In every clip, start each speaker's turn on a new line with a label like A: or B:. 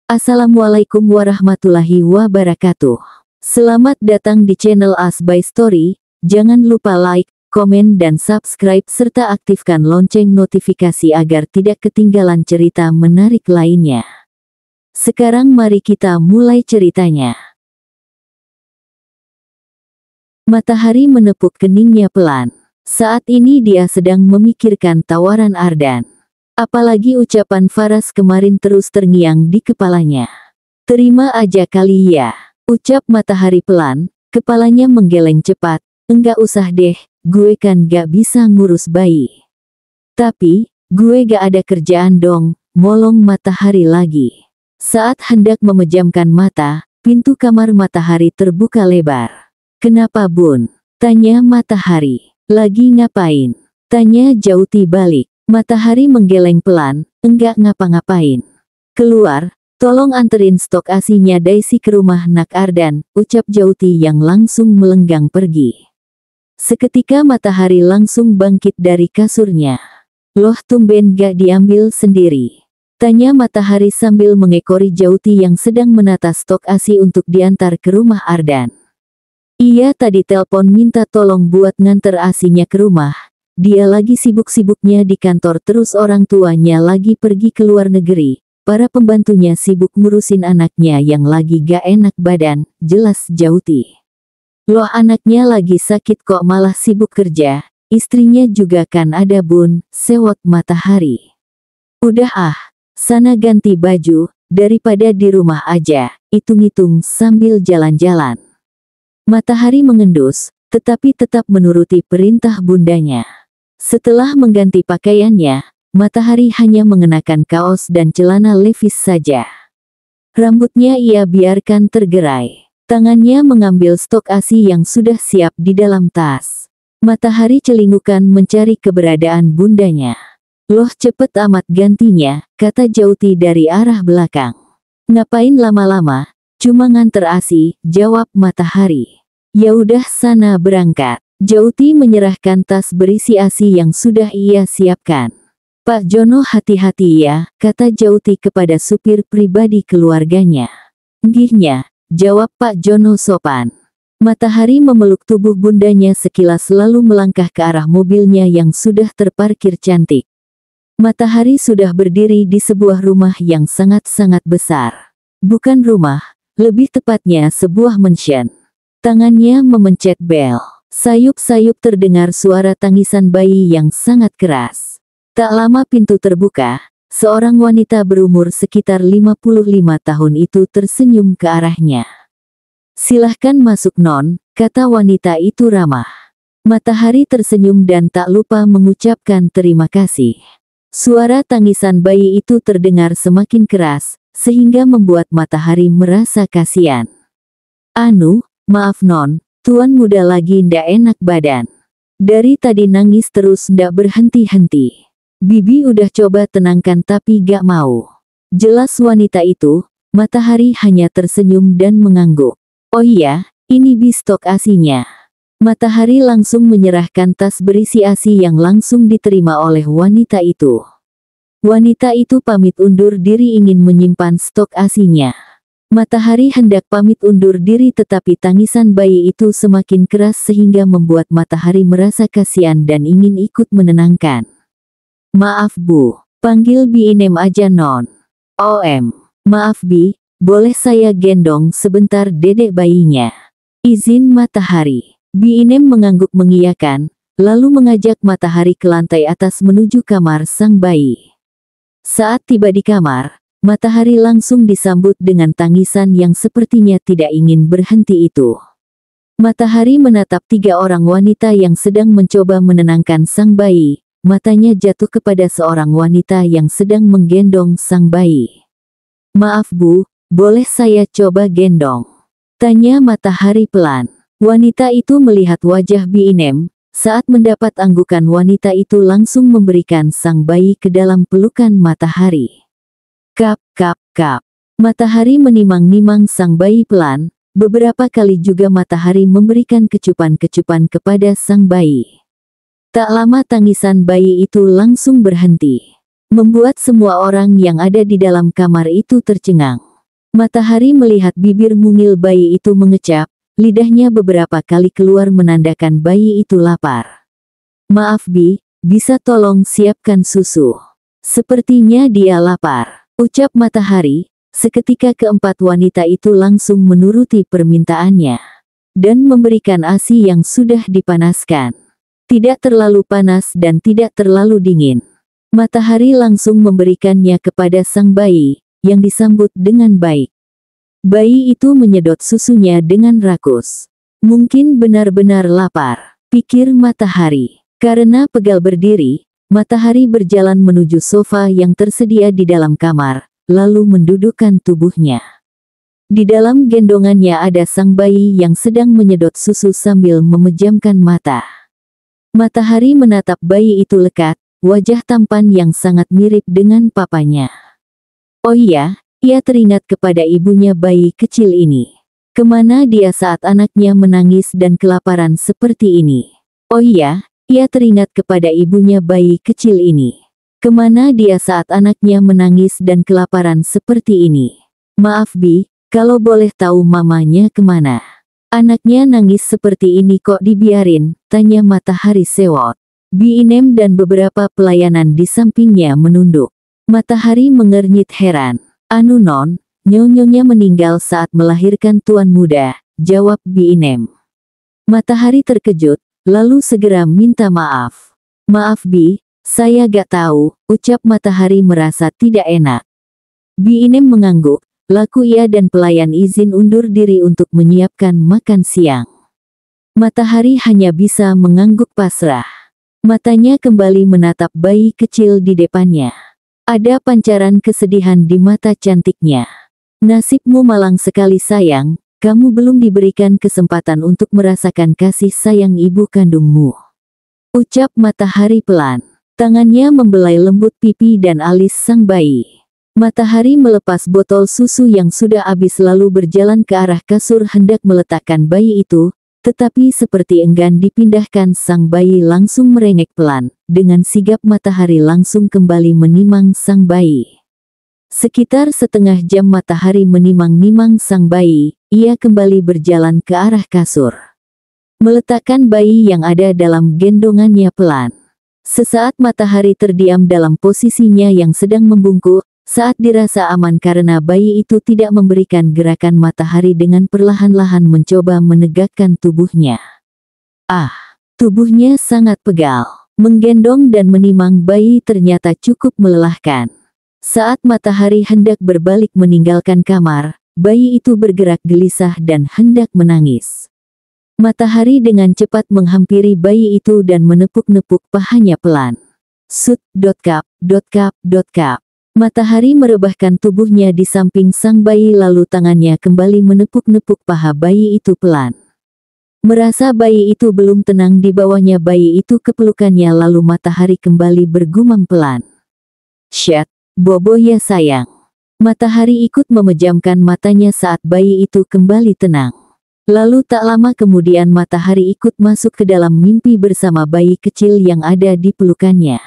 A: Assalamualaikum warahmatullahi wabarakatuh. Selamat datang di channel As by Story. Jangan lupa like, komen dan subscribe serta aktifkan lonceng notifikasi agar tidak ketinggalan cerita menarik lainnya. Sekarang mari kita mulai ceritanya. Matahari menepuk keningnya pelan. Saat ini dia sedang memikirkan tawaran Ardan. Apalagi ucapan Faras kemarin terus terngiang di kepalanya. Terima aja kali ya, ucap Matahari pelan, kepalanya menggeleng cepat. Enggak usah deh, gue kan gak bisa ngurus bayi. Tapi, gue gak ada kerjaan dong, molong Matahari lagi. Saat hendak memejamkan mata, pintu kamar Matahari terbuka lebar. Kenapa Bun? Tanya Matahari. Lagi ngapain? Tanya Jauti balik. Matahari menggeleng pelan, enggak ngapa-ngapain. Keluar, tolong anterin stok asinya Daisy ke rumah Nak Ardan, ucap Jauti yang langsung melenggang pergi. Seketika Matahari langsung bangkit dari kasurnya. Loh tumben gak diambil sendiri? Tanya Matahari sambil mengekori Jauti yang sedang menata stok asi untuk diantar ke rumah Ardan. Iya tadi telepon minta tolong buat nganter asinya ke rumah. Dia lagi sibuk-sibuknya di kantor terus orang tuanya lagi pergi ke luar negeri. Para pembantunya sibuk ngurusin anaknya yang lagi gak enak badan, jelas Jauti. Loh anaknya lagi sakit kok malah sibuk kerja, istrinya juga kan ada Bun, sewot Matahari. Udah sana ganti baju, daripada di rumah aja, hitung-hitung sambil jalan-jalan. Matahari mengendus, tetapi tetap menuruti perintah bundanya. Setelah mengganti pakaiannya, Matahari hanya mengenakan kaos dan celana levis saja. Rambutnya ia biarkan tergerai. Tangannya mengambil stok asi yang sudah siap di dalam tas. Matahari celingukan mencari keberadaan bundanya. Loh cepet amat gantinya, kata Jauti dari arah belakang. Ngapain lama-lama, cuma nganter asi, jawab Matahari. Ya udah sana berangkat. Jauti menyerahkan tas berisi asi yang sudah ia siapkan. Pak Jono hati-hati ya, kata Jauti kepada supir pribadi keluarganya. Nggihnya, jawab Pak Jono sopan. Matahari memeluk tubuh bundanya sekilas lalu melangkah ke arah mobilnya yang sudah terparkir cantik. Matahari sudah berdiri di sebuah rumah yang sangat-sangat besar. Bukan rumah, lebih tepatnya sebuah mansion. Tangannya memencet bel. Sayup-sayup terdengar suara tangisan bayi yang sangat keras. Tak lama pintu terbuka, seorang wanita berumur sekitar 55 tahun itu tersenyum ke arahnya. Silahkan masuk non, kata wanita itu ramah. Matahari tersenyum dan tak lupa mengucapkan terima kasih. Suara tangisan bayi itu terdengar semakin keras, sehingga membuat Matahari merasa kasihan. Anu, maaf non, tuan muda lagi ndak enak badan. Dari tadi nangis terus ndak berhenti-henti. Bibi udah coba tenangkan tapi gak mau. Jelas wanita itu. Matahari hanya tersenyum dan mengangguk. Oh iya, ini stok asinya. Matahari langsung menyerahkan tas berisi asi yang langsung diterima oleh wanita itu. Wanita itu pamit undur diri ingin menyimpan stok asinya. Matahari hendak pamit undur diri tetapi tangisan bayi itu semakin keras sehingga membuat Matahari merasa kasihan dan ingin ikut menenangkan. Maaf Bu, panggil Bi Inem aja non. Maaf Bi, boleh saya gendong sebentar dedek bayinya? Izin Matahari. Bi Inem mengangguk mengiyakan, lalu mengajak Matahari ke lantai atas menuju kamar sang bayi. Saat tiba di kamar, Matahari langsung disambut dengan tangisan yang sepertinya tidak ingin berhenti itu. Matahari menatap tiga orang wanita yang sedang mencoba menenangkan sang bayi. Matanya jatuh kepada seorang wanita yang sedang menggendong sang bayi. Maaf Bu, boleh saya coba gendong? Tanya Matahari pelan. Wanita itu melihat wajah Bi Inem. Saat mendapat anggukan wanita itu langsung memberikan sang bayi ke dalam pelukan Matahari. Kap. Matahari menimang-nimang sang bayi pelan, beberapa kali juga Matahari memberikan kecupan-kecupan kepada sang bayi. Tak lama tangisan bayi itu langsung berhenti. Membuat semua orang yang ada di dalam kamar itu tercengang. Matahari melihat bibir mungil bayi itu mengecap, lidahnya beberapa kali keluar menandakan bayi itu lapar. Maaf Bi, bisa tolong siapkan susu? Sepertinya dia lapar, ucap Matahari. Seketika keempat wanita itu langsung menuruti permintaannya dan memberikan ASI yang sudah dipanaskan. Tidak terlalu panas dan tidak terlalu dingin. Matahari langsung memberikannya kepada sang bayi, yang disambut dengan baik. Bayi itu menyedot susunya dengan rakus. Mungkin benar-benar lapar, pikir Matahari. Karena pegal berdiri, Matahari berjalan menuju sofa yang tersedia di dalam kamar, lalu mendudukkan tubuhnya. Di dalam gendongannya ada sang bayi yang sedang menyedot susu sambil memejamkan mata. Matahari menatap bayi itu lekat, wajah tampan yang sangat mirip dengan papanya. Oh iya, ia teringat kepada ibunya bayi kecil ini. Kemana dia saat anaknya menangis dan kelaparan seperti ini? Oh iya, ia teringat kepada ibunya bayi kecil ini. Kemana dia saat anaknya menangis dan kelaparan seperti ini? Maaf Bi, kalau boleh tahu mamanya kemana? Anaknya nangis seperti ini kok dibiarin, tanya Matahari sewot. Bi Inem dan beberapa pelayanan di sampingnya menunduk. Matahari mengernyit heran. Anu non, nyonyonya meninggal saat melahirkan tuan muda, jawab Bi Inem. Matahari terkejut, lalu segera minta maaf. Maaf Bi, saya gak tahu, ucap Matahari merasa tidak enak. Bi Inem mengangguk, laku ia dan pelayan izin undur diri untuk menyiapkan makan siang. Matahari hanya bisa mengangguk pasrah. Matanya kembali menatap bayi kecil di depannya. Ada pancaran kesedihan di mata cantiknya. Nasibmu malang sekali sayang, kamu belum diberikan kesempatan untuk merasakan kasih sayang ibu kandungmu. Ucap Matahari pelan. Tangannya membelai lembut pipi dan alis sang bayi. Matahari melepas botol susu yang sudah habis lalu berjalan ke arah kasur hendak meletakkan bayi itu, tetapi seperti enggan dipindahkan sang bayi langsung merengek pelan. Dengan sigap Matahari langsung kembali menimang sang bayi. Sekitar setengah jam Matahari menimang-nimang sang bayi, ia kembali berjalan ke arah kasur. Meletakkan bayi yang ada dalam gendongannya pelan. Sesaat Matahari terdiam dalam posisinya yang sedang membungkuk, saat dirasa aman karena bayi itu tidak memberikan gerakan. Matahari dengan perlahan-lahan mencoba menegakkan tubuhnya. Tubuhnya sangat pegal. Menggendong dan menimang bayi ternyata cukup melelahkan. Saat Matahari hendak berbalik meninggalkan kamar, bayi itu bergerak gelisah dan hendak menangis. Matahari dengan cepat menghampiri bayi itu dan menepuk-nepuk pahanya pelan. Kap. Matahari merebahkan tubuhnya di samping sang bayi lalu tangannya kembali menepuk-nepuk paha bayi itu pelan. Merasa bayi itu belum tenang di bawahnya bayi itu kepelukannya lalu Matahari kembali bergumam pelan. Syat, bobo ya sayang. Matahari ikut memejamkan matanya saat bayi itu kembali tenang. Lalu tak lama kemudian Matahari ikut masuk ke dalam mimpi bersama bayi kecil yang ada di pelukannya.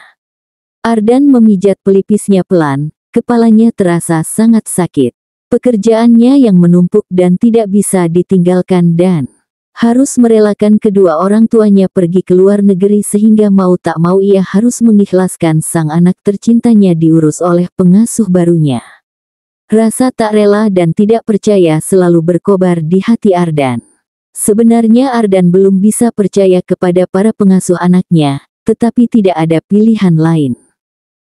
A: Ardan memijat pelipisnya pelan, kepalanya terasa sangat sakit. Pekerjaannya yang menumpuk dan tidak bisa ditinggalkan dan harus merelakan kedua orang tuanya pergi ke luar negeri sehingga mau tak mau ia harus mengikhlaskan sang anak tercintanya diurus oleh pengasuh barunya. Rasa tak rela dan tidak percaya selalu berkobar di hati Ardan. Sebenarnya Ardan belum bisa percaya kepada para pengasuh anaknya, tetapi tidak ada pilihan lain.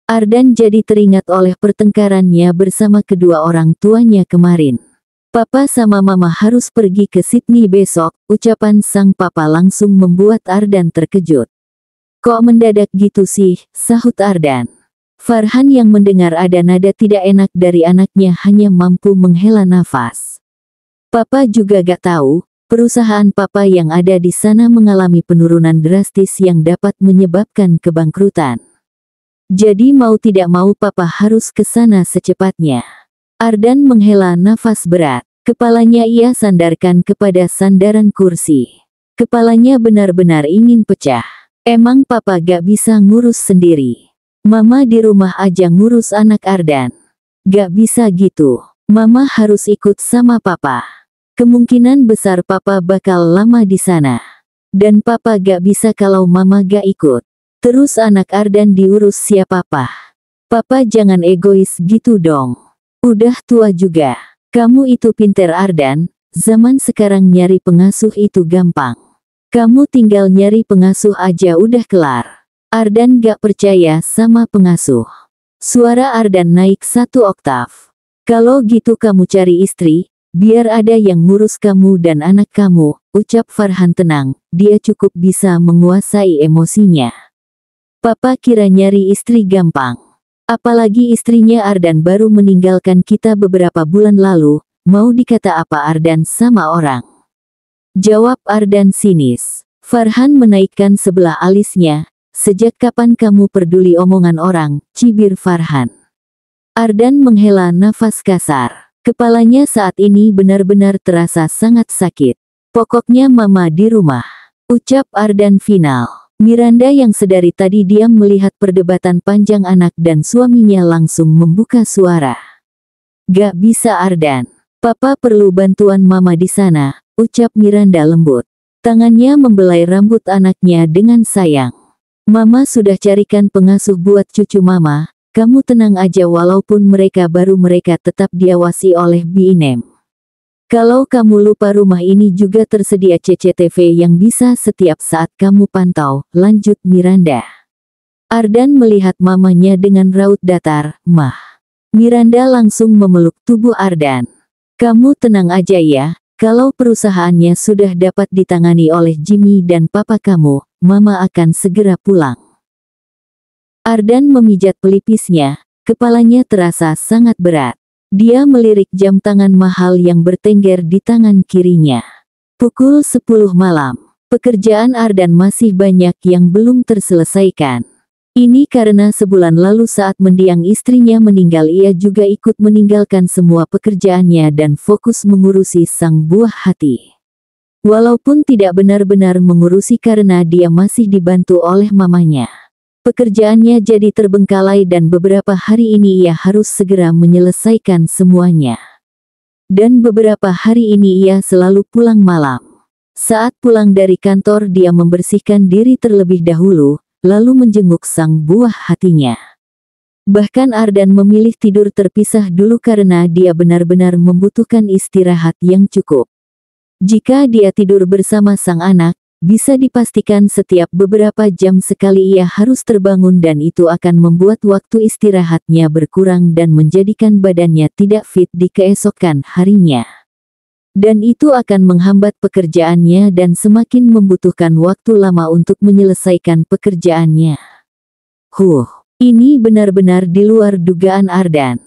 A: Ardan jadi teringat oleh pertengkarannya bersama kedua orang tuanya kemarin. Papa sama Mama harus pergi ke Sydney besok, ucapan sang papa langsung membuat Ardan terkejut. Kok mendadak gitu sih, sahut Ardan. Farhan yang mendengar ada nada tidak enak dari anaknya hanya mampu menghela nafas. Papa juga gak tahu, perusahaan papa yang ada di sana mengalami penurunan drastis yang dapat menyebabkan kebangkrutan. Jadi mau tidak mau papa harus ke sana secepatnya. Ardan menghela nafas berat. Kepalanya ia sandarkan kepada sandaran kursi. Kepalanya benar-benar ingin pecah. Emang papa gak bisa ngurus sendiri? Mama di rumah aja ngurus anak Ardan. Gak bisa gitu. Mama harus ikut sama papa. Kemungkinan besar papa bakal lama di sana. Dan papa gak bisa kalau mama gak ikut. Terus anak Ardan diurus siapa papa? Papa jangan egois gitu dong. Udah tua juga. Kamu itu pinter Ardan, zaman sekarang nyari pengasuh itu gampang. Kamu tinggal nyari pengasuh aja udah kelar. Ardan gak percaya sama pengasuh. Suara Ardan naik 1 oktav. Kalau gitu kamu cari istri, biar ada yang ngurus kamu dan anak kamu, ucap Farhan tenang, dia cukup bisa menguasai emosinya. Papa kira nyari istri gampang. Apalagi istrinya Ardan baru meninggalkan kita beberapa bulan lalu, mau dikata apa Ardan sama orang? Jawab Ardan sinis. Farhan menaikkan sebelah alisnya, sejak kapan kamu peduli omongan orang, cibir Farhan. Ardan menghela nafas kasar. Kepalanya saat ini benar-benar terasa sangat sakit. Pokoknya mama di rumah. Ucap Ardan final. Miranda yang sedari tadi diam melihat perdebatan panjang anak dan suaminya langsung membuka suara. Gak bisa Ardan. Papa perlu bantuan mama di sana, ucap Miranda lembut. Tangannya membelai rambut anaknya dengan sayang. Mama sudah carikan pengasuh buat cucu mama, kamu tenang aja walaupun mereka tetap diawasi oleh BNM. Kalau kamu lupa rumah ini juga tersedia CCTV yang bisa setiap saat kamu pantau, lanjut Miranda. Ardan melihat mamanya dengan raut datar, Mah. Miranda langsung memeluk tubuh Ardan. Kamu tenang aja ya, kalau perusahaannya sudah dapat ditangani oleh Jimmy dan papa kamu, mama akan segera pulang. Ardan memijat pelipisnya, kepalanya terasa sangat berat. Dia melirik jam tangan mahal yang bertengger di tangan kirinya. Pukul 10 malam. Pekerjaan Ardan masih banyak yang belum terselesaikan. Ini karena sebulan lalu saat mendiang istrinya meninggal ia juga ikut meninggalkan semua pekerjaannya dan fokus mengurusi sang buah hati. Walaupun tidak benar-benar mengurusi karena dia masih dibantu oleh mamanya. Pekerjaannya jadi terbengkalai dan beberapa hari ini ia harus segera menyelesaikan semuanya. Dan beberapa hari ini ia selalu pulang malam. Saat pulang dari kantor dia membersihkan diri terlebih dahulu, lalu menjenguk sang buah hatinya. Bahkan Ardan memilih tidur terpisah dulu karena dia benar-benar membutuhkan istirahat yang cukup. Jika dia tidur bersama sang anak, bisa dipastikan setiap beberapa jam sekali ia harus terbangun dan itu akan membuat waktu istirahatnya berkurang dan menjadikan badannya tidak fit di keesokan harinya. Dan itu akan menghambat pekerjaannya dan semakin membutuhkan waktu lama untuk menyelesaikan pekerjaannya. Ini benar-benar di luar dugaan Ardan.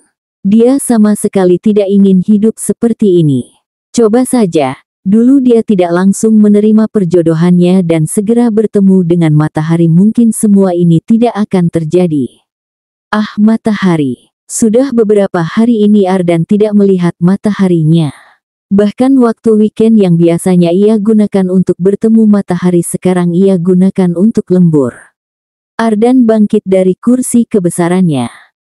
A: Dia sama sekali tidak ingin hidup seperti ini. Coba saja. Dulu dia tidak langsung menerima perjodohannya dan segera bertemu dengan matahari mungkin semua ini tidak akan terjadi. Ah matahari. Sudah beberapa hari ini Ardan tidak melihat mataharinya. Bahkan waktu weekend yang biasanya ia gunakan untuk bertemu matahari sekarang ia gunakan untuk lembur. Ardan bangkit dari kursi kebesarannya.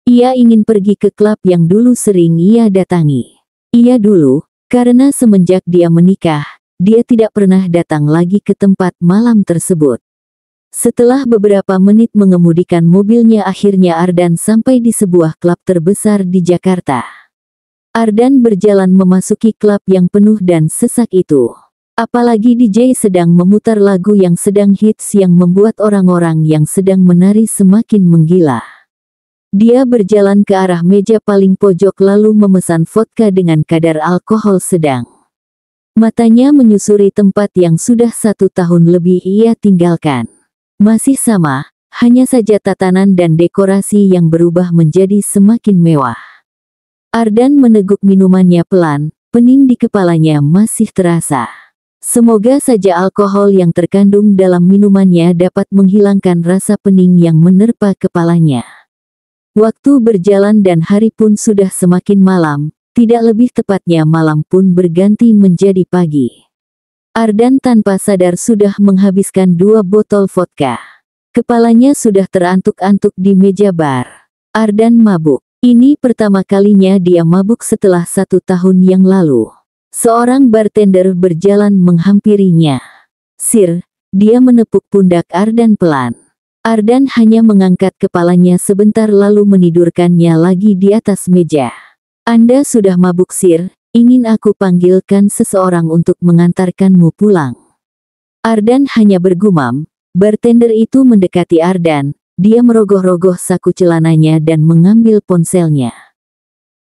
A: Ia ingin pergi ke klub yang dulu sering ia datangi. Karena semenjak dia menikah, dia tidak pernah datang lagi ke tempat malam tersebut. Setelah beberapa menit mengemudikan mobilnya akhirnya Ardan sampai di sebuah klub terbesar di Jakarta. Ardan berjalan memasuki klub yang penuh dan sesak itu. Apalagi DJ sedang memutar lagu yang sedang hits yang membuat orang-orang yang sedang menari semakin menggila. Dia berjalan ke arah meja paling pojok lalu memesan vodka dengan kadar alkohol sedang. Matanya menyusuri tempat yang sudah 1 tahun lebih ia tinggalkan. Masih sama, hanya saja tatanan dan dekorasi yang berubah menjadi semakin mewah. Ardan meneguk minumannya pelan, pening di kepalanya masih terasa. Semoga saja alkohol yang terkandung dalam minumannya dapat menghilangkan rasa pening yang menerpa kepalanya. Waktu berjalan dan hari pun sudah semakin malam, tidak lebih tepatnya malam pun berganti menjadi pagi. Ardan tanpa sadar sudah menghabiskan 2 botol vodka. Kepalanya sudah terantuk-antuk di meja bar. Ardan mabuk. Ini pertama kalinya dia mabuk setelah 1 tahun yang lalu. Seorang bartender berjalan menghampirinya. "Sir," dia menepuk pundak Ardan pelan. Ardan hanya mengangkat kepalanya sebentar lalu menidurkannya lagi di atas meja. "Anda sudah mabuk, Sir. Ingin aku panggilkan seseorang untuk mengantarkanmu pulang?" Ardan hanya bergumam. Bartender itu mendekati Ardan. Dia merogoh-rogoh saku celananya dan mengambil ponselnya.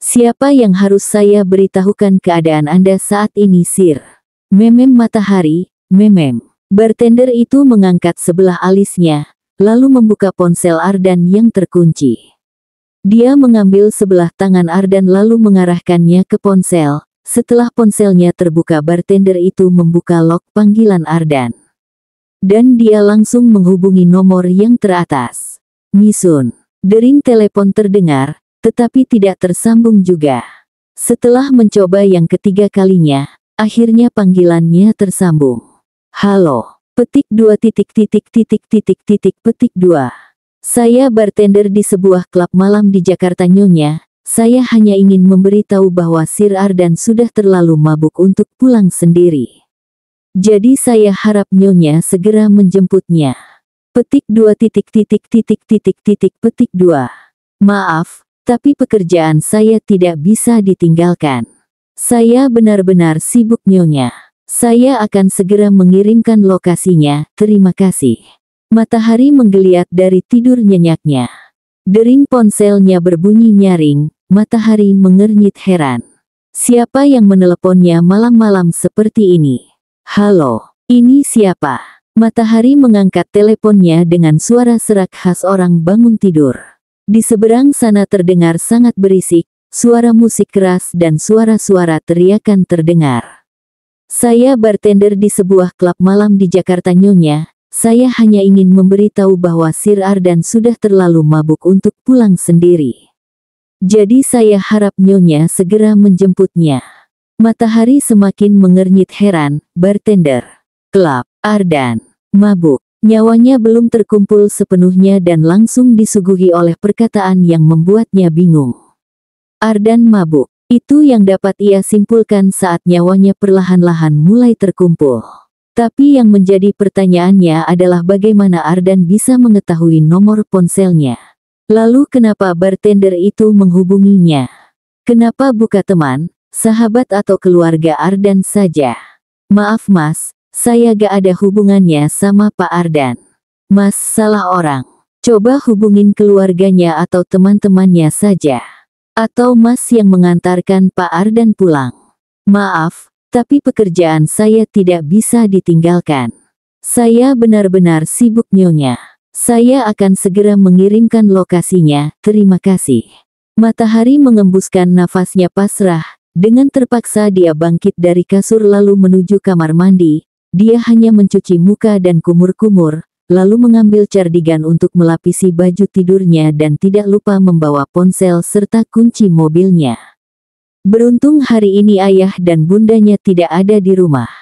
A: "Siapa yang harus saya beritahukan keadaan Anda saat ini, Sir?" "Memem Matahari, memem." Bartender itu mengangkat sebelah alisnya, lalu membuka ponsel Ardan yang terkunci. Dia mengambil sebelah tangan Ardan lalu mengarahkannya ke ponsel. Setelah ponselnya terbuka, bartender itu membuka lock panggilan Ardan. Dan dia langsung menghubungi nomor yang teratas. "Misun." Dering telepon terdengar, tetapi tidak tersambung juga. Setelah mencoba yang ketiga kalinya, akhirnya panggilannya tersambung. "Halo, petik 2 Saya bartender di sebuah klub malam di Jakarta, Nyonya. Saya hanya ingin memberitahu bahwa Sir Ardan sudah terlalu mabuk untuk pulang sendiri. Jadi saya harap Nyonya segera menjemputnya. Petik 2. Maaf, tapi pekerjaan saya tidak bisa ditinggalkan. Saya benar-benar sibuk, Nyonya. Saya akan segera mengirimkan lokasinya, terima kasih." Matahari menggeliat dari tidur nyenyaknya. Dering ponselnya berbunyi nyaring. Matahari mengernyit heran. Siapa yang meneleponnya malam-malam seperti ini? "Halo, ini siapa?" Matahari mengangkat teleponnya dengan suara serak khas orang bangun tidur. Di seberang sana terdengar sangat berisik, suara musik keras dan suara-suara teriakan terdengar. "Saya bartender di sebuah klub malam di Jakarta, Nyonya. Saya hanya ingin memberitahu bahwa Sir Ardan sudah terlalu mabuk untuk pulang sendiri. Jadi saya harap Nyonya segera menjemputnya." Matahari semakin mengernyit heran. Bartender, klub, Ardan, mabuk. Nyawanya belum terkumpul sepenuhnya dan langsung disuguhi oleh perkataan yang membuatnya bingung. Ardan mabuk. Itu yang dapat ia simpulkan saat nyawanya perlahan-lahan mulai terkumpul. Tapi yang menjadi pertanyaannya adalah bagaimana Ardan bisa mengetahui nomor ponselnya. Lalu kenapa bartender itu menghubunginya? Kenapa bukan teman, sahabat atau keluarga Ardan saja? "Maaf Mas, saya gak ada hubungannya sama Pak Ardan." "Mas salah orang. Coba hubungin keluarganya atau teman-temannya saja. Atau Mas yang mengantarkan Pak Ardan pulang." "Maaf, tapi pekerjaan saya tidak bisa ditinggalkan. Saya benar-benar sibuk, Nyonya. Saya akan segera mengirimkan lokasinya, terima kasih." Matahari mengembuskan nafasnya pasrah. Dengan terpaksa dia bangkit dari kasur lalu menuju kamar mandi. Dia hanya mencuci muka dan kumur-kumur, lalu mengambil cardigan untuk melapisi baju tidurnya dan tidak lupa membawa ponsel serta kunci mobilnya. Beruntung hari ini ayah dan bundanya tidak ada di rumah.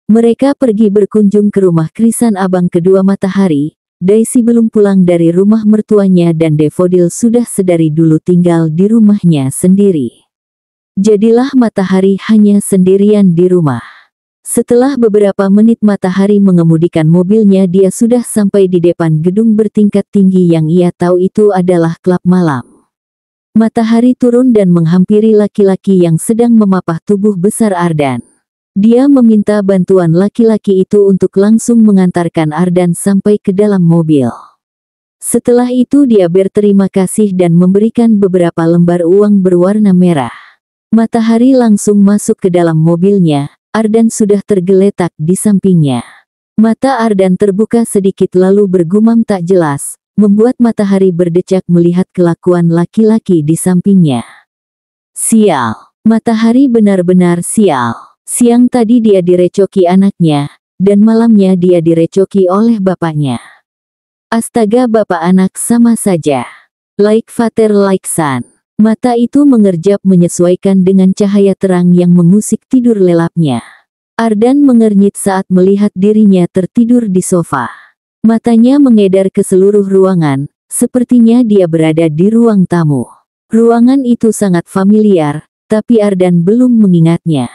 A: Mereka pergi berkunjung ke rumah krisan abang kedua Matahari. Daisy belum pulang dari rumah mertuanya dan Daffodil sudah sedari dulu tinggal di rumahnya sendiri. Jadilah Matahari hanya sendirian di rumah. Setelah beberapa menit Matahari mengemudikan mobilnya, dia sudah sampai di depan gedung bertingkat tinggi yang ia tahu itu adalah klub malam. Matahari turun dan menghampiri laki-laki yang sedang memapah tubuh besar Ardan. Dia meminta bantuan laki-laki itu untuk langsung mengantarkan Ardan sampai ke dalam mobil. Setelah itu dia berterima kasih dan memberikan beberapa lembar uang berwarna merah. Matahari langsung masuk ke dalam mobilnya. Ardan sudah tergeletak di sampingnya. Mata Ardan terbuka sedikit lalu bergumam tak jelas, membuat Matahari berdecak melihat kelakuan laki-laki di sampingnya. Sial. Matahari benar-benar sial. Siang tadi dia direcoki anaknya, dan malamnya dia direcoki oleh bapaknya. Astaga, bapak anak sama saja. Like father like son. Mata itu mengerjap menyesuaikan dengan cahaya terang yang mengusik tidur lelapnya. Ardan mengernyit saat melihat dirinya tertidur di sofa. Matanya mengedar ke seluruh ruangan, sepertinya dia berada di ruang tamu. Ruangan itu sangat familiar, tapi Ardan belum mengingatnya.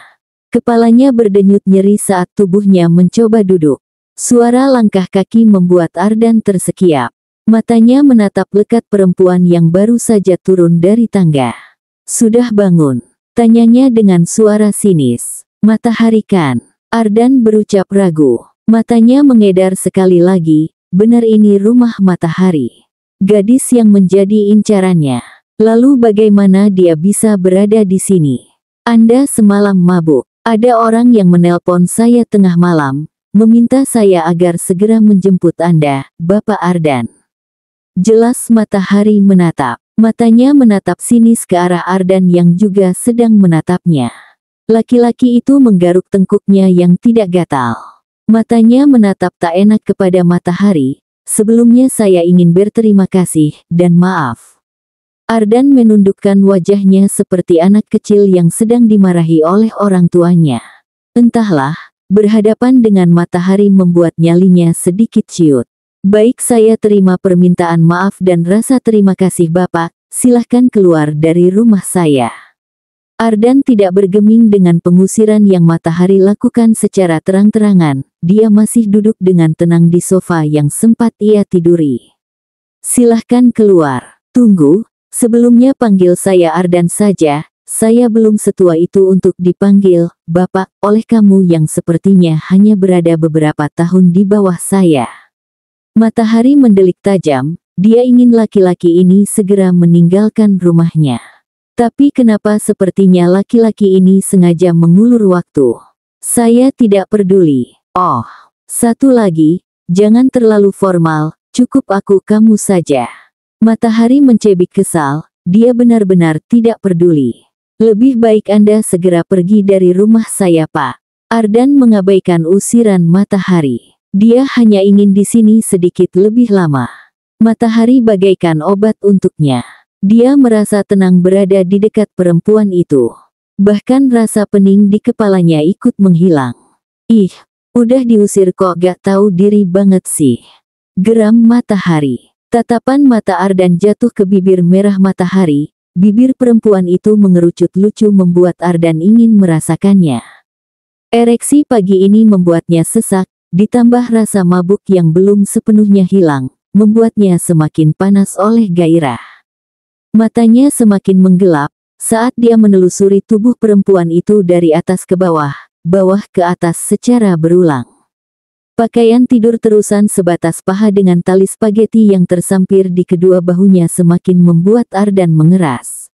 A: Kepalanya berdenyut nyeri saat tubuhnya mencoba duduk. Suara langkah kaki membuat Ardan tersekiap. Matanya menatap lekat perempuan yang baru saja turun dari tangga. "Sudah bangun?" tanyanya dengan suara sinis. "Matahari kan?" Ardan berucap ragu. Matanya mengedar sekali lagi, benar ini rumah Matahari. Gadis yang menjadi incarannya. Lalu bagaimana dia bisa berada di sini? "Anda semalam mabuk. Ada orang yang menelpon saya tengah malam, meminta saya agar segera menjemput Anda, Bapak Ardan." Jelas Matahari menatap. Matanya menatap sinis ke arah Ardan yang juga sedang menatapnya. Laki-laki itu menggaruk tengkuknya yang tidak gatal. Matanya menatap tak enak kepada Matahari. "Sebelumnya saya ingin berterima kasih, dan maaf." Ardan menundukkan wajahnya seperti anak kecil yang sedang dimarahi oleh orang tuanya. Entahlah, berhadapan dengan Matahari membuat nyalinya sedikit ciut. "Baik, saya terima permintaan maaf dan rasa terima kasih Bapak, silahkan keluar dari rumah saya." Ardan tidak bergeming dengan pengusiran yang Matahari lakukan secara terang-terangan. Dia masih duduk dengan tenang di sofa yang sempat ia tiduri. "Silahkan keluar." "Tunggu, sebelumnya panggil saya Ardan saja, saya belum setua itu untuk dipanggil Bapak oleh kamu yang sepertinya hanya berada beberapa tahun di bawah saya." Matahari mendelik tajam, dia ingin laki-laki ini segera meninggalkan rumahnya. Tapi kenapa sepertinya laki-laki ini sengaja mengulur waktu? "Saya tidak peduli." "Oh, satu lagi, jangan terlalu formal, cukup aku kamu saja." Matahari mencebik kesal, dia benar-benar tidak peduli. "Lebih baik Anda segera pergi dari rumah saya, Pak." Ardan mengabaikan usiran Matahari. Dia hanya ingin di sini sedikit lebih lama. Matahari bagaikan obat untuknya. Dia merasa tenang berada di dekat perempuan itu. Bahkan rasa pening di kepalanya ikut menghilang. "Ih, udah diusir kok gak tahu diri banget sih," geram Matahari. Tatapan mata Ardan jatuh ke bibir merah Matahari. Bibir perempuan itu mengerucut lucu membuat Ardan ingin merasakannya. Ereksi pagi ini membuatnya sesak. Ditambah rasa mabuk yang belum sepenuhnya hilang, membuatnya semakin panas oleh gairah. Matanya semakin menggelap, saat dia menelusuri tubuh perempuan itu dari atas ke bawah, bawah ke atas secara berulang. Pakaian tidur terusan sebatas paha dengan tali spaghetti yang tersampir di kedua bahunya semakin membuat Ardan mengeras.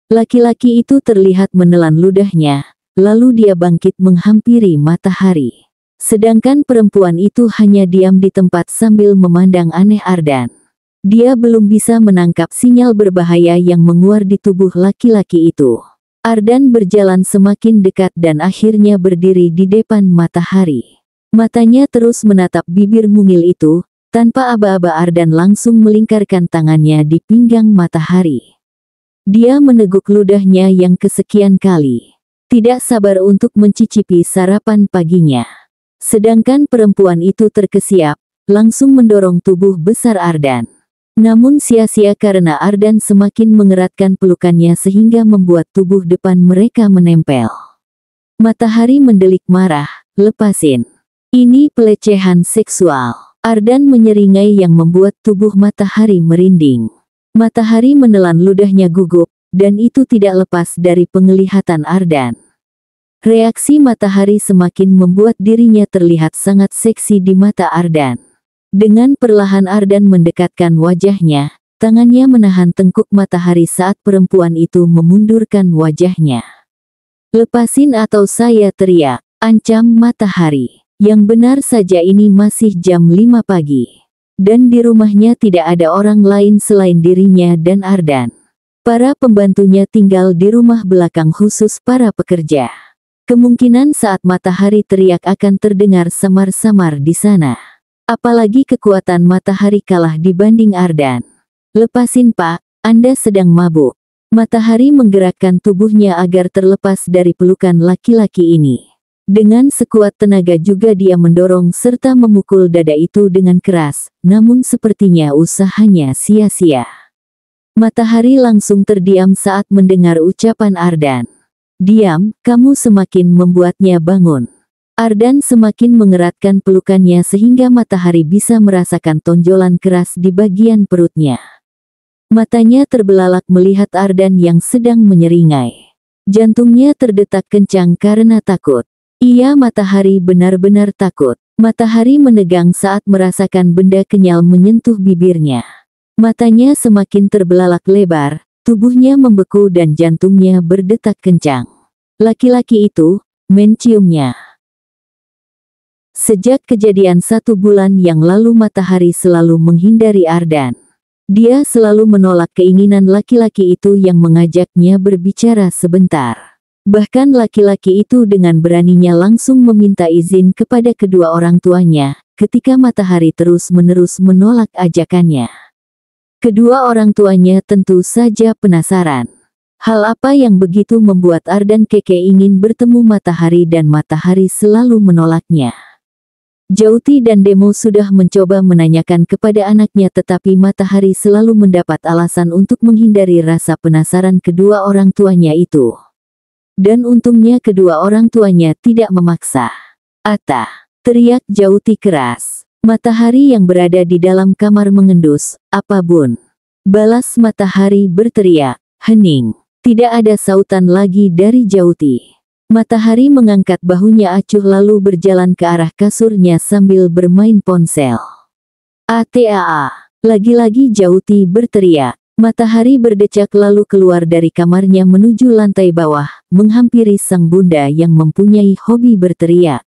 A: Laki-laki itu terlihat menelan ludahnya, lalu dia bangkit menghampiri Matahari. Sedangkan perempuan itu hanya diam di tempat sambil memandang aneh Ardan. Dia belum bisa menangkap sinyal berbahaya yang menguar di tubuh laki-laki itu. Ardan berjalan semakin dekat dan akhirnya berdiri di depan Matahari. Matanya terus menatap bibir mungil itu, tanpa aba-aba Ardan langsung melingkarkan tangannya di pinggang Matahari. Dia meneguk ludahnya yang kesekian kali. Tidak sabar untuk mencicipi sarapan paginya. Sedangkan perempuan itu terkesiap, langsung mendorong tubuh besar Ardan. Namun sia-sia karena Ardan semakin mengeratkan pelukannya sehingga membuat tubuh depan mereka menempel. Matahari mendelik marah, "Lepasin. Ini pelecehan seksual." Ardan menyeringai yang membuat tubuh Matahari merinding. Matahari menelan ludahnya gugup, dan itu tidak lepas dari penglihatan Ardan. Reaksi Matahari semakin membuat dirinya terlihat sangat seksi di mata Ardan. Dengan perlahan Ardan mendekatkan wajahnya, tangannya menahan tengkuk Matahari saat perempuan itu memundurkan wajahnya. "Lepasin atau saya teriak," ancam Matahari. Yang benar saja ini masih jam 5 pagi. Dan di rumahnya tidak ada orang lain selain dirinya dan Ardan. Para pembantunya tinggal di rumah belakang khusus para pekerja. Kemungkinan saat Matahari teriak akan terdengar samar-samar di sana. Apalagi kekuatan Matahari kalah dibanding Ardan. "Lepasin Pak, Anda sedang mabuk." Matahari menggerakkan tubuhnya agar terlepas dari pelukan laki-laki ini. Dengan sekuat tenaga juga dia mendorong serta memukul dada itu dengan keras, namun sepertinya usahanya sia-sia. Matahari langsung terdiam saat mendengar ucapan Ardan. Diam, kamu semakin membuatnya bangun. Ardan semakin mengeratkan pelukannya sehingga Matahari bisa merasakan tonjolan keras di bagian perutnya. Matanya terbelalak melihat Ardan yang sedang menyeringai. Jantungnya terdetak kencang karena takut. Iya, Matahari benar-benar takut. Matahari menegang saat merasakan benda kenyal menyentuh bibirnya. Matanya semakin terbelalak lebar, tubuhnya membeku dan jantungnya berdetak kencang. Laki-laki itu menciumnya. Sejak kejadian 1 bulan yang lalu Matahari selalu menghindari Ardan. Dia selalu menolak keinginan laki-laki itu yang mengajaknya berbicara sebentar. Bahkan laki-laki itu dengan beraninya langsung meminta izin kepada kedua orang tuanya, ketika Matahari terus-menerus menolak ajakannya. Kedua orang tuanya tentu saja penasaran. Hal apa yang begitu membuat Ardan keke ingin bertemu Matahari dan Matahari selalu menolaknya. Jauti dan Demo sudah mencoba menanyakan kepada anaknya tetapi Matahari selalu mendapat alasan untuk menghindari rasa penasaran kedua orang tuanya itu. Dan untungnya kedua orang tuanya tidak memaksa. "Ata!" teriak Jauti keras. Matahari yang berada di dalam kamar mengendus. "Apa bun?" balas Matahari berteriak. Hening. Tidak ada sautan lagi dari Jauti. Matahari mengangkat bahunya acuh lalu berjalan ke arah kasurnya sambil bermain ponsel. "Ataa!" lagi-lagi Jauti berteriak. Matahari berdecak lalu keluar dari kamarnya menuju lantai bawah, menghampiri sang bunda yang mempunyai hobi berteriak.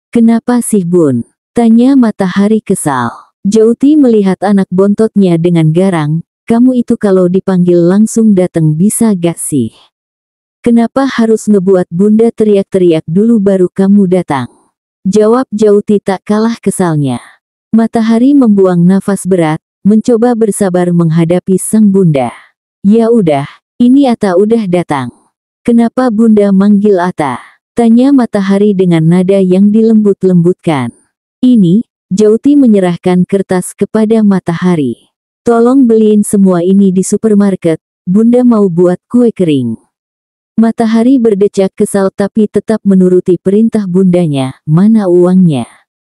A: "Kenapa sih bun?" tanya Matahari kesal. Jauti melihat anak bontotnya dengan garang. "Kamu itu kalau dipanggil langsung datang bisa gak sih? Kenapa harus ngebuat bunda teriak-teriak dulu baru kamu datang?" jawab Jauti tak kalah kesalnya. Matahari membuang nafas berat, mencoba bersabar menghadapi sang bunda. "Ya udah, ini Ata udah datang." "Kenapa bunda manggil Ata?" tanya Matahari dengan nada yang dilembut-lembutkan. "Ini," Jauti menyerahkan kertas kepada Matahari. "Tolong beliin semua ini di supermarket, bunda mau buat kue kering." Matahari berdecak kesal tapi tetap menuruti perintah bundanya. "Mana uangnya?"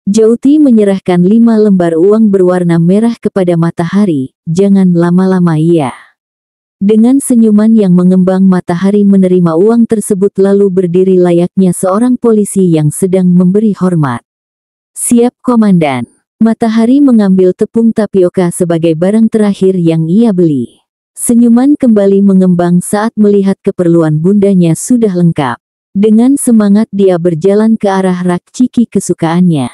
A: Jauti menyerahkan 5 lembar uang berwarna merah kepada Matahari. "Jangan lama-lama ya." Dengan senyuman yang mengembang Matahari menerima uang tersebut lalu berdiri layaknya seorang polisi yang sedang memberi hormat. "Siap komandan." Matahari mengambil tepung tapioka sebagai barang terakhir yang ia beli. Senyuman kembali mengembang saat melihat keperluan bundanya sudah lengkap. Dengan semangat dia berjalan ke arah rak ciki kesukaannya.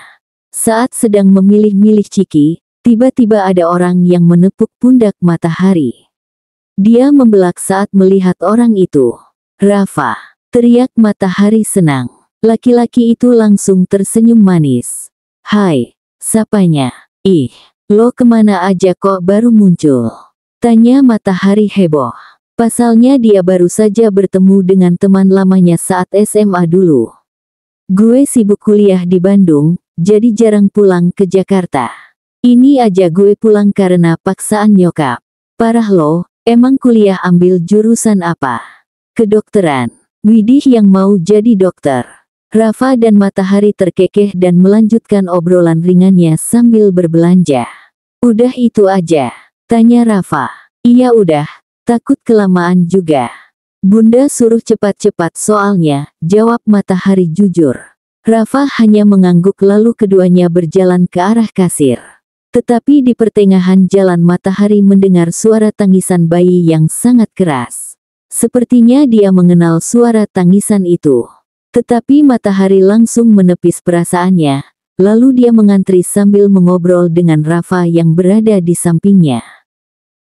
A: Saat sedang memilih-milih ciki, tiba-tiba ada orang yang menepuk pundak Matahari. Dia membelak saat melihat orang itu. "Rafa!" teriak Matahari senang. Laki-laki itu langsung tersenyum manis. "Hai, sapanya?" "Ih, lo kemana aja kok baru muncul?" tanya Matahari heboh. Pasalnya dia baru saja bertemu dengan teman lamanya saat SMA dulu. "Gue sibuk kuliah di Bandung, jadi jarang pulang ke Jakarta. Ini aja gue pulang karena paksaan nyokap." "Parah lo, emang kuliah ambil jurusan apa?" "Kedokteran." "Widih, yang mau jadi dokter." Rafa dan Matahari terkekeh dan melanjutkan obrolan ringannya sambil berbelanja. "Udah itu aja?" tanya Rafa. "Iya udah, takut kelamaan juga." "Bunda suruh cepat-cepat soalnya," jawab Matahari jujur. Rafa hanya mengangguk lalu keduanya berjalan ke arah kasir. Tetapi di pertengahan jalan Matahari mendengar suara tangisan bayi yang sangat keras. Sepertinya dia mengenal suara tangisan itu. Tetapi Matahari langsung menepis perasaannya, lalu dia mengantri sambil mengobrol dengan Rafa yang berada di sampingnya.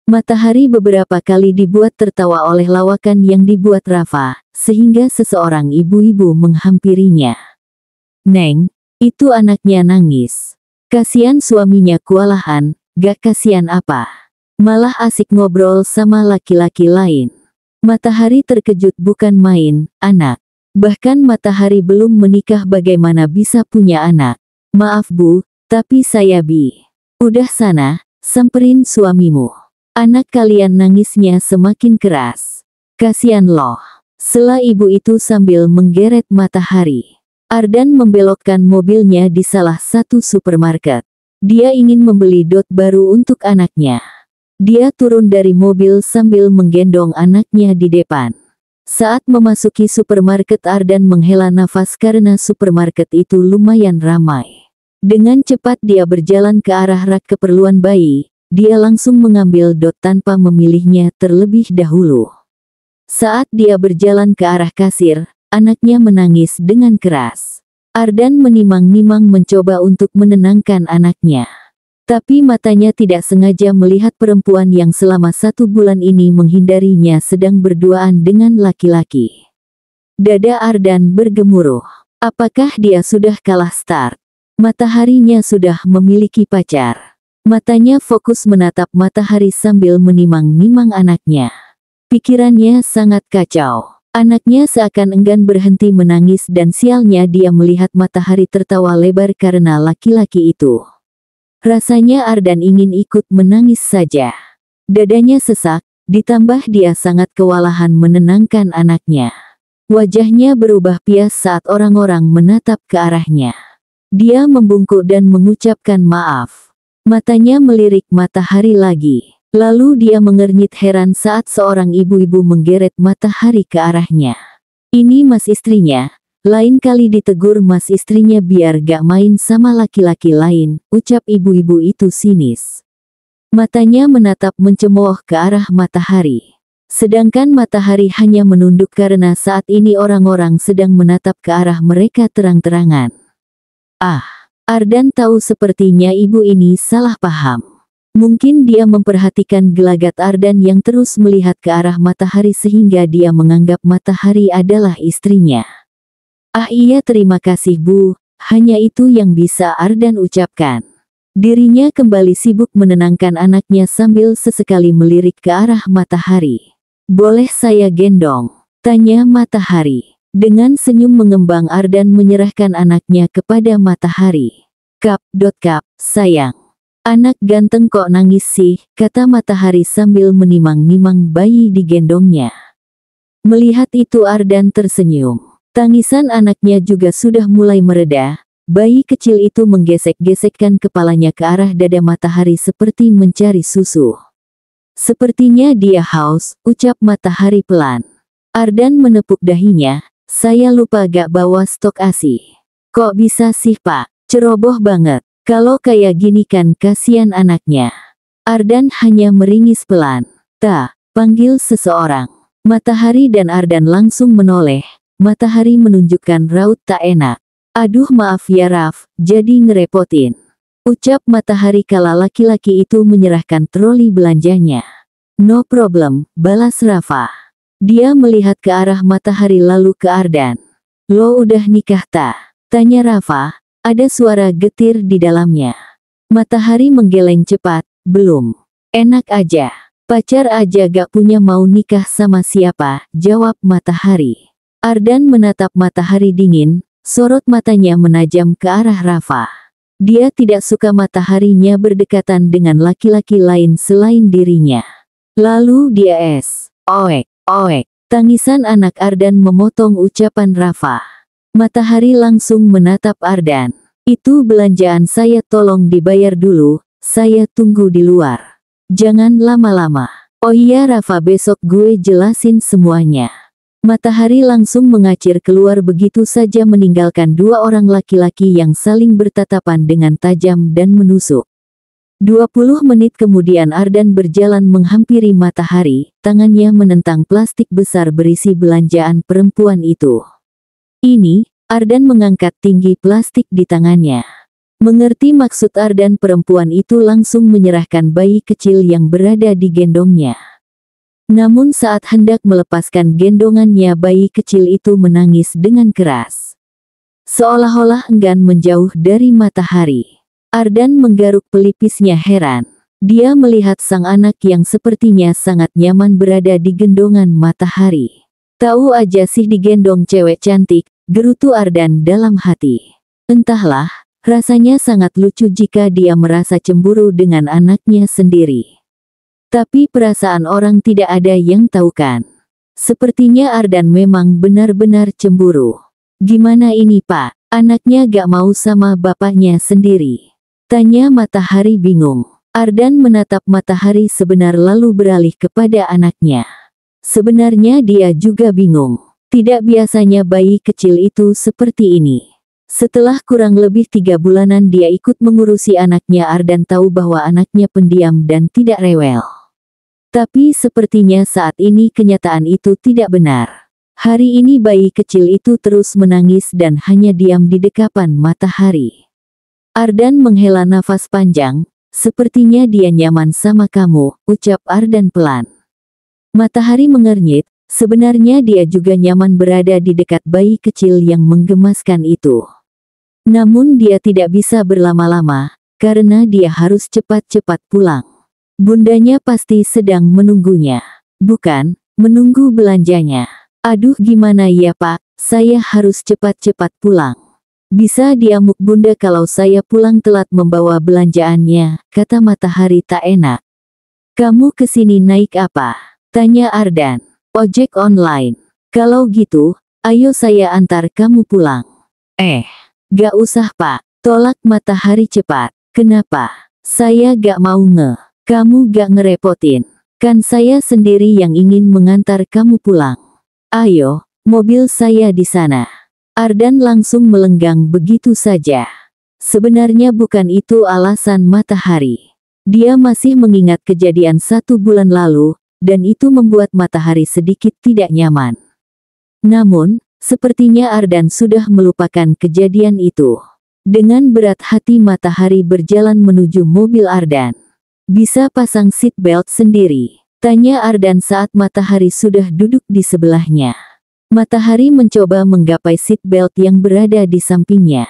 A: Matahari beberapa kali dibuat tertawa oleh lawakan yang dibuat Rafa, sehingga seseorang ibu-ibu menghampirinya. "Neng, itu anaknya nangis. Kasian suaminya kewalahan." "Gak kasian apa. Malah asik ngobrol sama laki-laki lain." Matahari terkejut bukan main. "Anak. Bahkan Matahari belum menikah bagaimana bisa punya anak?" "Maaf bu, tapi saya bi." "Udah sana, samperin suamimu." Anak kalian nangisnya semakin keras. Kasian loh. Sela ibu itu sambil menggeret Matahari. Ardan membelokkan mobilnya di salah satu supermarket. Dia ingin membeli dot baru untuk anaknya. Dia turun dari mobil sambil menggendong anaknya di depan. Saat memasuki supermarket, Ardan menghela nafas karena supermarket itu lumayan ramai. Dengan cepat dia berjalan ke arah rak keperluan bayi. Dia langsung mengambil dot tanpa memilihnya terlebih dahulu. Saat dia berjalan ke arah kasir, anaknya menangis dengan keras. Ardan menimang-nimang mencoba untuk menenangkan anaknya. Tapi matanya tidak sengaja melihat perempuan yang selama 1 bulan ini menghindarinya sedang berduaan dengan laki-laki. Dada Ardan bergemuruh. Apakah dia sudah kalah start? Mataharinya sudah memiliki pacar. Matanya fokus menatap Matahari sambil menimang-nimang anaknya. Pikirannya sangat kacau. Anaknya seakan enggan berhenti menangis dan sialnya dia melihat Matahari tertawa lebar karena laki-laki itu. Rasanya Ardan ingin ikut menangis saja. Dadanya sesak, ditambah dia sangat kewalahan menenangkan anaknya. Wajahnya berubah pias saat orang-orang menatap ke arahnya. Dia membungkuk dan mengucapkan maaf. Matanya melirik Matahari lagi. Lalu dia mengernyit heran saat seorang ibu-ibu menggeret Matahari ke arahnya. Ini mas istrinya. Lain kali ditegur mas istrinya biar gak main sama laki-laki lain, ucap ibu-ibu itu sinis. Matanya menatap mencemooh ke arah Matahari. Sedangkan Matahari hanya menunduk karena saat ini orang-orang sedang menatap ke arah mereka terang-terangan. Ardan tahu sepertinya ibu ini salah paham. Mungkin dia memperhatikan gelagat Ardan yang terus melihat ke arah Matahari sehingga dia menganggap Matahari adalah istrinya. Iya terima kasih Bu, hanya itu yang bisa Ardan ucapkan. Dirinya kembali sibuk menenangkan anaknya sambil sesekali melirik ke arah Matahari. Boleh saya gendong? Tanya Matahari. Dengan senyum mengembang Ardan menyerahkan anaknya kepada Matahari. Kap, sayang. Anak ganteng kok nangis sih, kata Matahari sambil menimang-nimang bayi digendongnya. Melihat itu Ardan tersenyum. Tangisan anaknya juga sudah mulai mereda. Bayi kecil itu menggesek-gesekkan kepalanya ke arah dada Matahari seperti mencari susu. Sepertinya dia haus, ucap Matahari pelan. Ardan menepuk dahinya. Saya lupa gak bawa stok ASI. Kok bisa sih Pak? Ceroboh banget. Kalau kayak gini kan kasihan anaknya. Ardan hanya meringis pelan. Panggil seseorang. Matahari dan Ardan langsung menoleh. Matahari menunjukkan raut tak enak. Aduh maaf ya Raf, jadi ngerepotin. Ucap Matahari kala laki-laki itu menyerahkan troli belanjanya. No problem, balas Rafa. Dia melihat ke arah Matahari lalu ke Ardan. Lo udah nikah tak? Tanya Rafa. Ada suara getir di dalamnya. Matahari menggeleng cepat. Belum. Enak aja. Pacar aja gak punya mau nikah sama siapa, jawab Matahari. Ardan menatap Matahari dingin. Sorot matanya menajam ke arah Rafa. Dia tidak suka Mataharinya berdekatan dengan laki-laki lain selain dirinya. Lalu dia Oek. Tangisan anak Ardan memotong ucapan Rafa. Matahari langsung menatap Ardan. Itu belanjaan saya tolong dibayar dulu, saya tunggu di luar. Jangan lama-lama. Oh iya Rafa besok gue jelasin semuanya. Matahari langsung mengacir keluar begitu saja meninggalkan 2 orang laki-laki yang saling bertatapan dengan tajam dan menusuk. 20 menit kemudian Ardan berjalan menghampiri Matahari, tangannya menentang plastik besar berisi belanjaan perempuan itu. Ini, Ardan mengangkat tinggi plastik di tangannya. Mengerti maksud Ardan, perempuan itu langsung menyerahkan bayi kecil yang berada di gendongnya. Namun saat hendak melepaskan gendongannya bayi kecil itu menangis dengan keras. Seolah-olah enggan menjauh dari Matahari. Ardan menggaruk pelipisnya heran. Dia melihat sang anak yang sepertinya sangat nyaman berada di gendongan Matahari. Tahu aja sih digendong cewek cantik, gerutu Ardan dalam hati. Entahlah, rasanya sangat lucu jika dia merasa cemburu dengan anaknya sendiri. Tapi perasaan orang tidak ada yang tahu kan. Sepertinya Ardan memang benar-benar cemburu. Gimana ini Pak, anaknya gak mau sama bapaknya sendiri? Tanya Matahari bingung. Ardan menatap Matahari sebentar lalu beralih kepada anaknya. Sebenarnya dia juga bingung. Tidak biasanya bayi kecil itu seperti ini. Setelah kurang lebih 3 bulanan dia ikut mengurusi anaknya, Ardan tahu bahwa anaknya pendiam dan tidak rewel. Tapi sepertinya saat ini kenyataan itu tidak benar. Hari ini bayi kecil itu terus menangis dan hanya diam di dekapan Matahari. Ardan menghela nafas panjang, sepertinya dia nyaman sama kamu, ucap Ardan pelan. Matahari mengernyit, sebenarnya dia juga nyaman berada di dekat bayi kecil yang menggemaskan itu. Namun dia tidak bisa berlama-lama, karena dia harus cepat-cepat pulang. Bundanya pasti sedang menunggunya. Bukan, menunggu belanjanya. Aduh gimana ya Pak, saya harus cepat-cepat pulang. Bisa diamuk Bunda kalau saya pulang telat membawa belanjaannya, kata Matahari tak enak. Kamu kesini naik apa? Tanya Ardan. Ojek online. Kalau gitu, ayo saya antar kamu pulang. Gak usah Pak, tolak Matahari cepat. Kenapa? Saya gak mau Kamu gak ngerepotin. Kan saya sendiri yang ingin mengantar kamu pulang. Ayo, mobil saya di sana. Ardan langsung melenggang begitu saja. Sebenarnya bukan itu alasan Matahari. Dia masih mengingat kejadian 1 bulan lalu, dan itu membuat Matahari sedikit tidak nyaman. Namun, sepertinya Ardan sudah melupakan kejadian itu. Dengan berat hati Matahari berjalan menuju mobil Ardan. Bisa pasang seat belt sendiri? Tanya Ardan saat Matahari sudah duduk di sebelahnya. Matahari mencoba menggapai seat belt yang berada di sampingnya.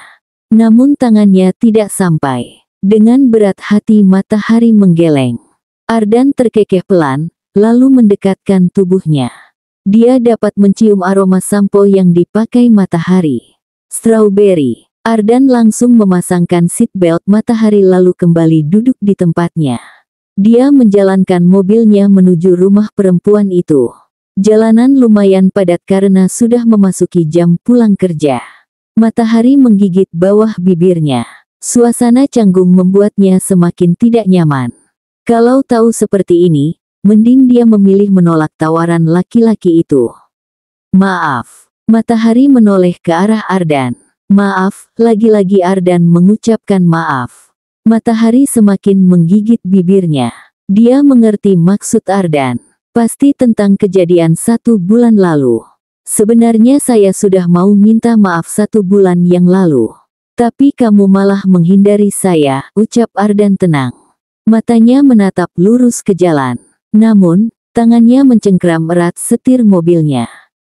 A: Namun tangannya tidak sampai. Dengan berat hati Matahari menggeleng. Ardan terkekeh pelan, lalu mendekatkan tubuhnya. Dia dapat mencium aroma sampo yang dipakai Matahari. Strawberry. Ardan langsung memasangkan seat belt Matahari lalu kembali duduk di tempatnya. Dia menjalankan mobilnya menuju rumah perempuan itu. Jalanan lumayan padat karena sudah memasuki jam pulang kerja. Matahari menggigit bawah bibirnya. Suasana canggung membuatnya semakin tidak nyaman. Kalau tahu seperti ini, mending dia memilih menolak tawaran laki-laki itu. Maaf. Matahari menoleh ke arah Ardan. Maaf, lagi-lagi Ardan mengucapkan maaf. Matahari semakin menggigit bibirnya. Dia mengerti maksud Ardan. Pasti tentang kejadian 1 bulan lalu. Sebenarnya saya sudah mau minta maaf 1 bulan yang lalu. Tapi kamu malah menghindari saya, ucap Ardan tenang. Matanya menatap lurus ke jalan. Namun, tangannya mencengkram erat setir mobilnya.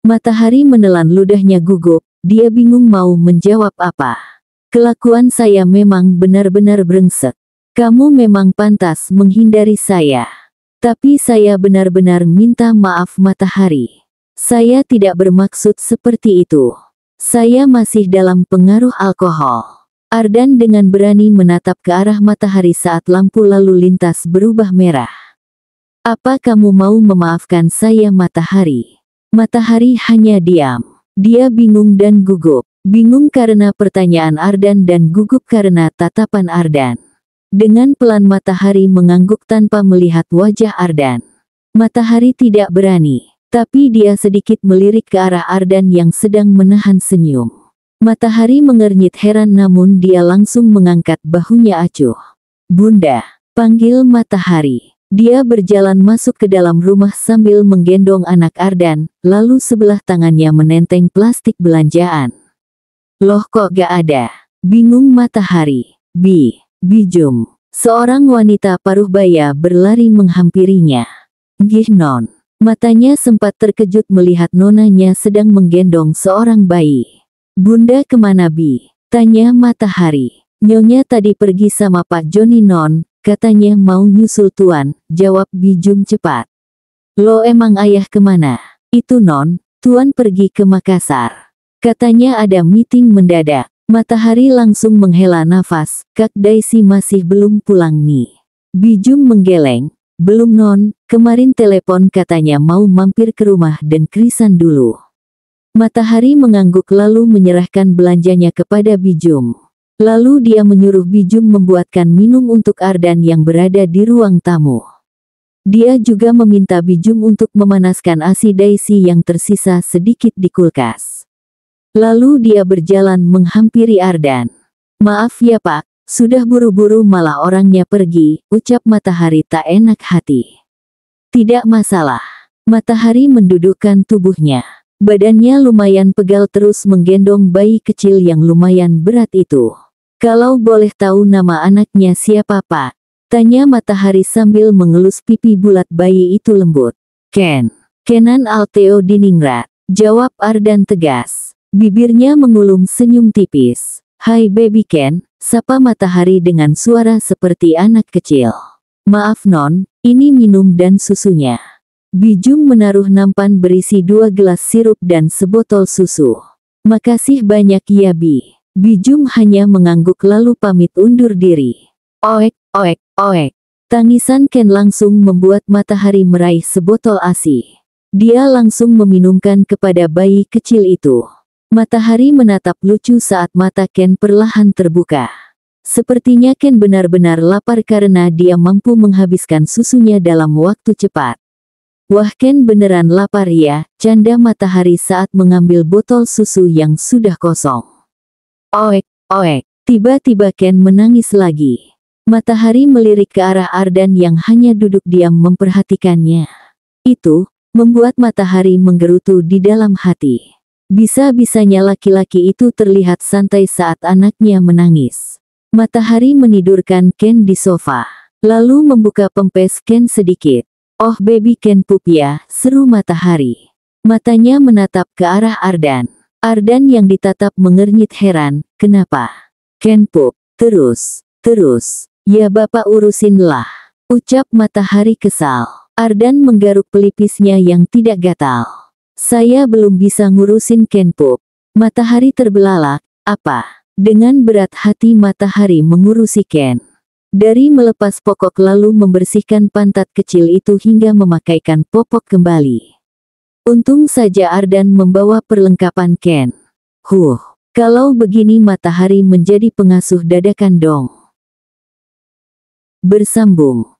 A: Matahari menelan ludahnya gugup, dia bingung mau menjawab apa. Kelakuan saya memang benar-benar brengsek. Kamu memang pantas menghindari saya. Tapi saya benar-benar minta maaf Matahari. Saya tidak bermaksud seperti itu. Saya masih dalam pengaruh alkohol. Ardan dengan berani menatap ke arah Matahari saat lampu lalu lintas berubah merah. Apa kamu mau memaafkan saya Matahari? Matahari hanya diam. Dia bingung dan gugup. Bingung karena pertanyaan Ardan dan gugup karena tatapan Ardan. Dengan pelan Matahari mengangguk tanpa melihat wajah Ardan. Matahari tidak berani, tapi dia sedikit melirik ke arah Ardan yang sedang menahan senyum. Matahari mengernyit heran namun dia langsung mengangkat bahunya acuh. Bunda, panggil Matahari. Dia berjalan masuk ke dalam rumah sambil menggendong anak Ardan, lalu sebelah tangannya menenteng plastik belanjaan. Loh kok gak ada? Bingung Matahari. Bijum. Seorang wanita paruh baya berlari menghampirinya. Gih non. Matanya sempat terkejut melihat nonanya sedang menggendong seorang bayi. Bunda kemana Bi? Tanya Matahari. Nyonya tadi pergi sama Pak Joni non. Katanya mau nyusul Tuan, jawab Bijum cepat. Lo emang ayah kemana? Itu non, Tuan pergi ke Makassar. Katanya ada meeting mendadak. Matahari langsung menghela nafas, Kak Daisy masih belum pulang nih. Bijum menggeleng, Belum non, kemarin telepon katanya mau mampir ke rumah dan krisan dulu. Matahari mengangguk lalu menyerahkan belanjanya kepada Bijum. Lalu dia menyuruh Bijum membuatkan minum untuk Ardan yang berada di ruang tamu. Dia juga meminta Bijum untuk memanaskan ASI Daisy yang tersisa sedikit di kulkas. Lalu dia berjalan menghampiri Ardan. "Maaf ya Pak, sudah buru-buru malah orangnya pergi," ucap Matahari tak enak hati. "Tidak masalah." Matahari mendudukkan tubuhnya. Badannya lumayan pegal terus menggendong bayi kecil yang lumayan berat itu. "Kalau boleh tahu nama anaknya siapa Pak?" tanya Matahari sambil mengelus pipi bulat bayi itu lembut. "Ken. Kenan Alteo Diningrat," jawab Ardan tegas. Bibirnya mengulum senyum tipis. "Hai baby Ken," sapa Matahari dengan suara seperti anak kecil. "Maaf non, ini minum dan susunya." Bijum menaruh nampan berisi 2 gelas sirup dan sebotol susu. "Makasih banyak ya Bi." Bijum hanya mengangguk lalu pamit undur diri. Oek, oek, oek. Tangisan Ken langsung membuat Matahari meraih sebotol ASI. Dia langsung meminumkan kepada bayi kecil itu. Matahari menatap lucu saat mata Ken perlahan terbuka. Sepertinya Ken benar-benar lapar karena dia mampu menghabiskan susunya dalam waktu cepat. "Wah Ken beneran lapar ya," canda Matahari saat mengambil botol susu yang sudah kosong. Oek, oek. Tiba-tiba Ken menangis lagi. Matahari melirik ke arah Ardan yang hanya duduk diam memperhatikannya. Itu membuat Matahari menggerutu di dalam hati. Bisa-bisanya laki-laki itu terlihat santai saat anaknya menangis. Matahari menidurkan Ken di sofa, lalu membuka pempes Ken sedikit. "Oh baby Ken pup ya," seru Matahari. Matanya menatap ke arah Ardan. Ardan yang ditatap mengernyit heran, "Kenapa? Ken pup, terus. Ya bapak urusin lah," ucap Matahari kesal. Ardan menggaruk pelipisnya yang tidak gatal. "Saya belum bisa ngurusin Ken pup." Matahari terbelalak. "Apa?" Dengan berat hati Matahari mengurusi Ken. Dari melepas popok lalu membersihkan pantat kecil itu hingga memakaikan popok kembali. Untung saja Ardan membawa perlengkapan Ken. Kalau begini Matahari menjadi pengasuh dadakan dong. Bersambung.